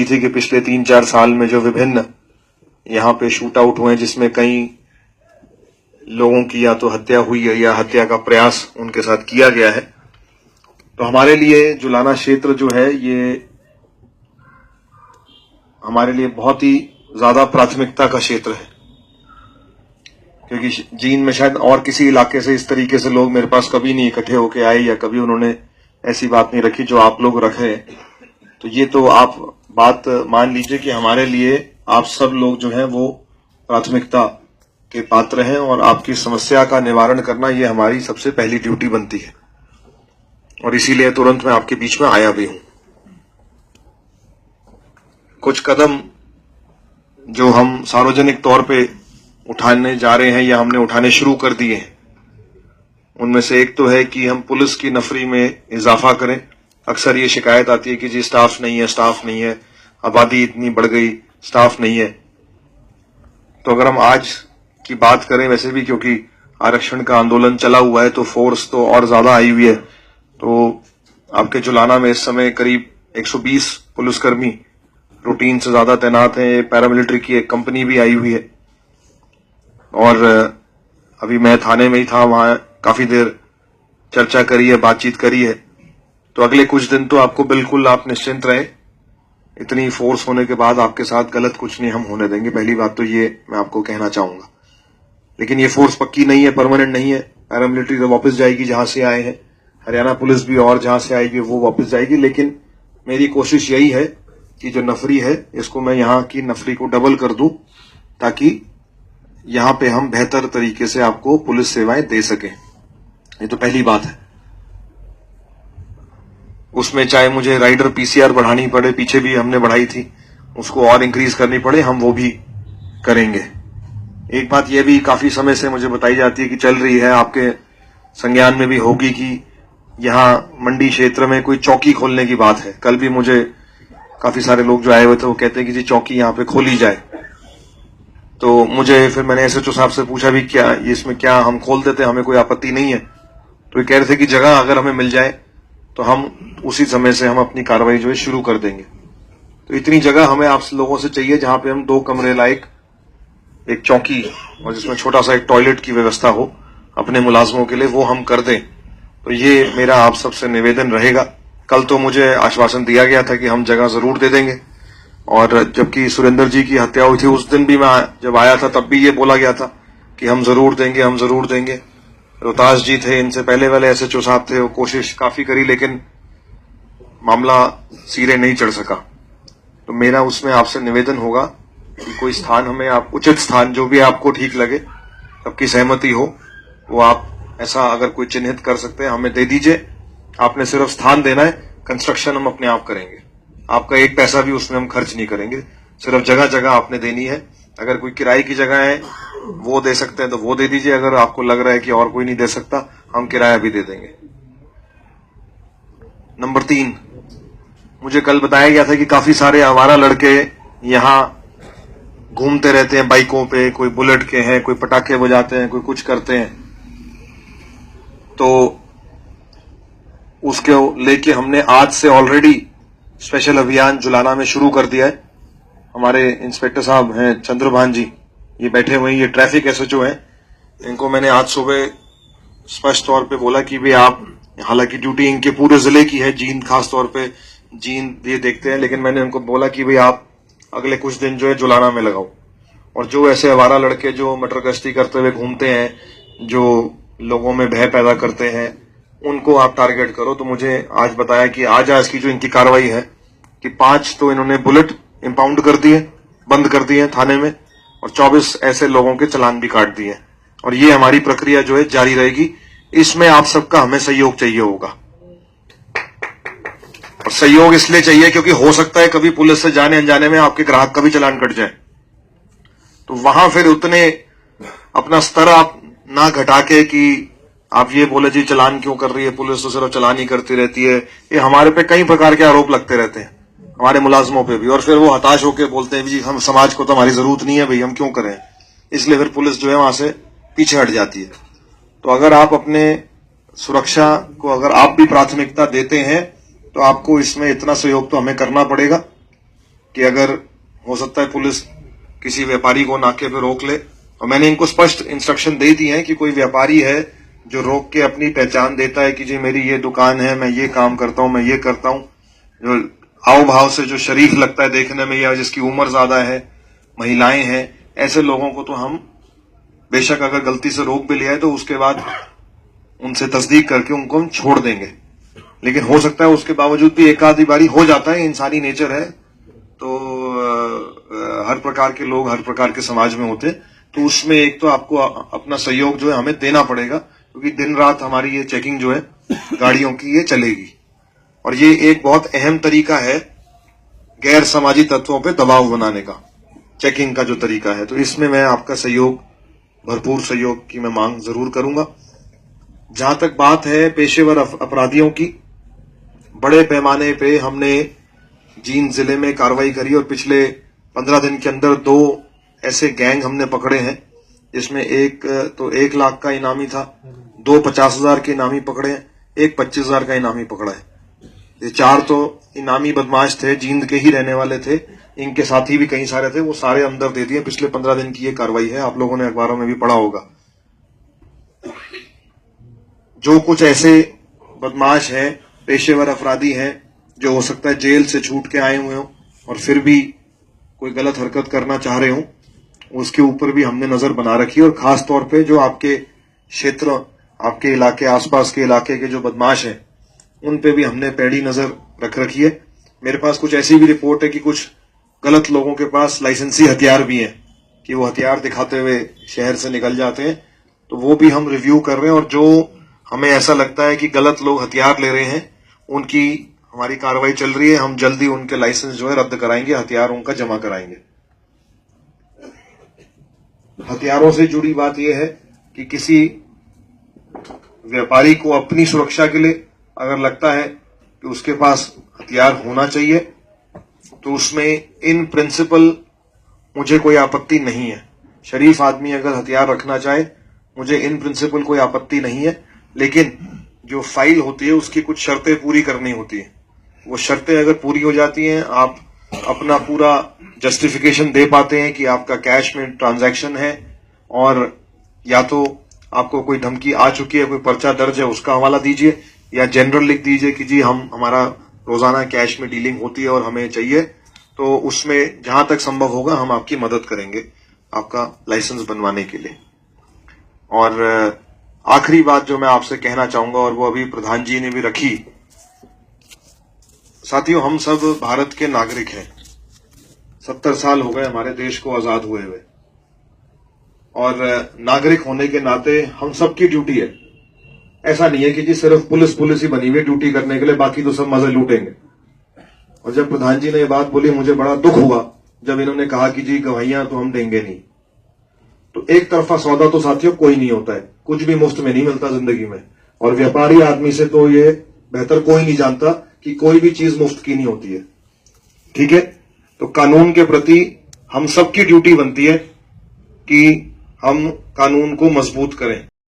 थी कि पिछले 3-4 साल में जो विभिन्न यहाँ पे शूट आउट हुए हैं जिसमें कई लोगों की या तो हत्या हुई है या हत्या का प्रयास उनके साथ किया गया है। तो हमारे लिए जुलाना क्षेत्र जो है ये हमारे लिए बहुत ही ज्यादा प्राथमिकता का क्षेत्र है, क्योंकि जींद में शायद और किसी इलाके से इस तरीके से लोग मेरे पास कभी नहीं इकट्ठे होके आए या कभी उन्होंने ऐसी बात नहीं रखी जो आप लोग रखे। तो ये तो आप बात मान लीजिए कि हमारे लिए आप सब लोग जो हैं वो प्राथमिकता के पात्र हैं और आपकी समस्या का निवारण करना ये हमारी सबसे पहली ड्यूटी बनती है और इसीलिए तुरंत मैं आपके बीच में आया भी हूं। कुछ कदम जो हम सार्वजनिक तौर पे उठाने जा रहे हैं या हमने उठाने शुरू कर दिए हैं, उनमें से एक तो है कि हम पुलिस की नफरी में इजाफा करें। अक्सर ये शिकायत आती है कि जी स्टाफ नहीं है, आबादी इतनी बढ़ गई, स्टाफ नहीं है। तो अगर हम आज की बात करें, वैसे भी क्योंकि आरक्षण का आंदोलन चला हुआ है तो फोर्स तो और ज्यादा आई हुई है। तो आपके जुलाना में इस समय करीब 120 पुलिसकर्मी रूटीन से ज्यादा तैनात हैं। पैरामिलिट्री की एक कंपनी भी आई हुई है और अभी मैं थाने में ही था, वहां काफी देर चर्चा करी है, बातचीत करी है। तो अगले कुछ दिन तो आपको बिल्कुल आप निश्चिंत रहे, इतनी फोर्स होने के बाद आपके साथ गलत कुछ नहीं हम होने देंगे। पहली बात तो ये मैं आपको कहना चाहूंगा। लेकिन ये फोर्स पक्की नहीं है, परमानेंट नहीं है। पैरामिलिट्री तो वापस जाएगी जहां से आए हैं, हरियाणा पुलिस भी और जहां से आएगी वो वापस जाएगी। लेकिन मेरी कोशिश यही है कि जो नफरी है इसको मैं यहाँ की नफरी को डबल कर दूं ताकि यहाँ पे हम बेहतर तरीके से आपको पुलिस सेवाएं दे सकें। ये तो पहली बात है। उसमें चाहे मुझे राइडर पीसीआर बढ़ानी पड़े, पीछे भी हमने बढ़ाई थी, उसको और इंक्रीज करनी पड़े, हम वो भी करेंगे। एक बात यह भी काफी समय से मुझे बताई जाती है कि चल रही है, आपके संज्ञान में भी होगी कि यहाँ मंडी क्षेत्र में कोई चौकी खोलने की बात है। कल भी मुझे काफी सारे लोग जो आए हुए थे वो कहते हैं कि जी चौकी यहाँ पे खोली जाए। तो मुझे फिर मैंने एसएचओ साहब से पूछा भी क्या इसमें क्या हम खोल देते, हमें कोई आपत्ति नहीं है। तो ये कह रहे थे कि जगह अगर हमें मिल जाए तो हम उसी समय से हम अपनी कार्रवाई जो है शुरू कर देंगे। तो इतनी जगह हमें आप लोगों से चाहिए जहां पे हम 2 कमरे लायक एक चौकी और जिसमें छोटा सा एक टॉयलेट की व्यवस्था हो अपने मुलाजमों के लिए, वो हम कर दें। तो ये मेरा आप सबसे निवेदन रहेगा। कल तो मुझे आश्वासन दिया गया था कि हम जगह जरूर दे देंगे, और जबकि सुरेंद्र जी की हत्या हुई थी उस दिन भी मैं जब आया था तब भी ये बोला गया था कि हम जरूर देंगे। रोहतास जी थे, इनसे पहले वाले एसएचओ साहब थे, वो कोशिश काफी करी लेकिन मामला सिरे नहीं चढ़ सका। तो मेरा उसमें आपसे निवेदन होगा कि कोई स्थान हमें आप उचित स्थान जो भी आपको ठीक लगे, सबकी सहमति हो, वो आप ऐसा अगर कोई चिन्हित कर सकते हैं हमें दे दीजिए। आपने सिर्फ स्थान देना है, कंस्ट्रक्शन हम अपने आप करेंगे। आपका एक पैसा भी उसमें हम खर्च नहीं करेंगे, सिर्फ जगह जगह आपने देनी है। अगर कोई किराए की जगह है वो दे सकते हैं तो वो दे दीजिए, अगर आपको लग रहा है कि और कोई नहीं दे सकता हम किराया भी दे देंगे। नंबर 3, मुझे कल बताया गया था कि काफी सारे आवारा लड़के यहाँ घूमते रहते हैं बाइकों पे, कोई बुलेट के हैं, कोई पटाखे बजाते हैं, कोई कुछ करते हैं। तो उसके लेके हमने आज से ऑलरेडी स्पेशल अभियान जुलाना में शुरू कर दिया है। हमारे इंस्पेक्टर साहब हैं चंद्रभान जी, ये बैठे हुए हैं, ये ट्रैफिक एसएचओ हैं। इनको मैंने आज सुबह स्पष्ट तौर पे बोला कि भाई आप, हालांकि ड्यूटी इनके पूरे जिले की है, जींद खास तौर पे जींद ये देखते हैं, लेकिन मैंने उनको बोला कि भाई आप अगले कुछ दिन जो है जुलाना में लगाओ, और जो ऐसे आवारा लड़के जो मटर गश्ती करते हुए घूमते हैं, जो लोगों में भय पैदा करते हैं, उनको आप टारगेट करो। तो मुझे आज बताया कि आज की जो इनकी कार्रवाई है कि 5 तो इन्होंने बुलेट इंपाउंड कर दिए, बंद कर दिए थाने में, और 24 ऐसे लोगों के चालान भी काट दिए। और ये हमारी प्रक्रिया जो है जारी रहेगी। इसमें आप सबका हमें सहयोग चाहिए होगा, और सहयोग इसलिए चाहिए क्योंकि हो सकता है कभी पुलिस से जाने अनजाने में आपके ग्राहक का भी चालान कट जाए। तो वहां फिर उतने अपना स्तर आप ना घटा के कि आप ये बोले जी चालान क्यों कर रही है पुलिस, तो सिर्फ चालान ही करती रहती है। ये हमारे पे कई प्रकार के आरोप लगते रहते हैं, हमारे मुलाजमों पे भी, और फिर वो हताश होकर बोलते हैं जी हम समाज को तो हमारी जरूरत नहीं है भाई, हम क्यों करें। इसलिए फिर पुलिस जो है वहां से पीछे हट जाती है। तो अगर आप अपने सुरक्षा को अगर आप भी प्राथमिकता देते हैं तो आपको इसमें इतना सहयोग तो हमें करना पड़ेगा कि अगर हो सकता है पुलिस किसी व्यापारी को नाके पे रोक ले, और मैंने इनको स्पष्ट इंस्ट्रक्शन दे दी है कि कोई व्यापारी है जो रोक के अपनी पहचान देता है कि जी मेरी ये दुकान है, मैं ये काम करता हूं, मैं ये करता हूं, जो हाव भाव से जो शरीफ लगता है देखने में या जिसकी उम्र ज्यादा है, महिलाएं हैं, ऐसे लोगों को तो हम बेशक अगर गलती से रोक भी लिया है तो उसके बाद उनसे तस्दीक करके उनको हम छोड़ देंगे। लेकिन हो सकता है उसके बावजूद भी एक आधी बारी हो जाता है, इंसानी नेचर है, तो हर प्रकार के लोग हर प्रकार के समाज में होते, तो उसमें एक तो आपको अपना सहयोग जो है हमें देना पड़ेगा, क्योंकि दिन रात हमारी ये चेकिंग जो है गाड़ियों की ये चलेगी। और ये एक बहुत अहम तरीका है गैर समाजी तत्वों पे दबाव बनाने का, चेकिंग का जो तरीका है। तो इसमें मैं आपका सहयोग, भरपूर सहयोग की मैं मांग जरूर करूंगा। जहां तक बात है पेशेवर अपराधियों की, बड़े पैमाने पे हमने जींद जिले में कार्रवाई करी और पिछले 15 दिन के अंदर 2 ऐसे गैंग हमने पकड़े हैं, जिसमें एक तो 1 लाख का इनामी था, 2 50,000 के इनामी पकड़े हैं, एक 25,000 का इनामी पकड़ा है। ये 4 तो इनामी बदमाश थे, जींद के ही रहने वाले थे, इनके साथी भी कई सारे थे, वो सारे अंदर दे दिए। पिछले 15 दिन की ये कार्रवाई है, आप लोगों ने अखबारों में भी पढ़ा होगा। जो कुछ ऐसे बदमाश हैं, पेशेवर अपराधी हैं, जो हो सकता है जेल से छूट के आए हुए हों और फिर भी कोई गलत हरकत करना चाह रहे हों, उसके ऊपर भी हमने नजर बना रखी है। और खास तौर पे जो आपके क्षेत्र, आपके इलाके, आसपास के इलाके के जो बदमाश हैं, उन पे भी हमने पैड़ी नजर रख रखी है। मेरे पास कुछ ऐसी भी रिपोर्ट है कि कुछ गलत लोगों के पास लाइसेंसी हथियार भी हैं, कि वो हथियार दिखाते हुए शहर से निकल जाते हैं, तो वो भी हम रिव्यू कर रहे हैं। और जो हमें ऐसा लगता है कि गलत लोग हथियार ले रहे हैं, उनकी हमारी कार्रवाई चल रही है, हम जल्दी उनके लाइसेंस जो है रद्द कराएंगे, हथियार उनका जमा कराएंगे। हथियारों से जुड़ी बात यह है कि किसी व्यापारी को अपनी सुरक्षा के लिए अगर लगता है कि उसके पास हथियार होना चाहिए, तो उसमें इन प्रिंसिपल मुझे कोई आपत्ति नहीं है। शरीफ आदमी अगर हथियार रखना चाहे, मुझे इन प्रिंसिपल कोई आपत्ति नहीं है, लेकिन जो फाइल होती है उसकी कुछ शर्तें पूरी करनी होती है। वो शर्तें अगर पूरी हो जाती हैं, आप अपना पूरा जस्टिफिकेशन दे पाते हैं कि आपका कैश में ट्रांजैक्शन है, और या तो आपको कोई धमकी आ चुकी है, कोई पर्चा दर्ज है, उसका हवाला दीजिए, या जनरल लिख दीजिए कि जी हमारा रोजाना कैश में डीलिंग होती है और हमें चाहिए, तो उसमें जहां तक संभव होगा हम आपकी मदद करेंगे आपका लाइसेंस बनवाने के लिए। और आखिरी बात जो मैं आपसे कहना चाहूंगा, और वो अभी प्रधान जी ने भी रखी, साथियों हम सब भारत के नागरिक हैं। 70 साल हो गए हमारे देश को आजाद हुए हुए, और नागरिक होने के नाते हम सबकी ड्यूटी है। ऐसा नहीं है कि जी सिर्फ पुलिस ही बनी हुई ड्यूटी करने के लिए, बाकी तो सब मजे लूटेंगे। और जब प्रधान जी ने ये बात बोली, मुझे बड़ा दुख हुआ जब इन्होंने कहा कि जी गवाहियां तो हम देंगे नहीं। तो एक तरफा सौदा तो साथियों कोई नहीं होता है, कुछ भी मुफ्त में नहीं मिलता जिंदगी में, और व्यापारी आदमी से तो ये बेहतर कोई नहीं जानता कि कोई भी चीज मुफ्त की नहीं होती है। ठीक है, तो कानून के प्रति हम सबकी ड्यूटी बनती है कि हम कानून को मजबूत करें।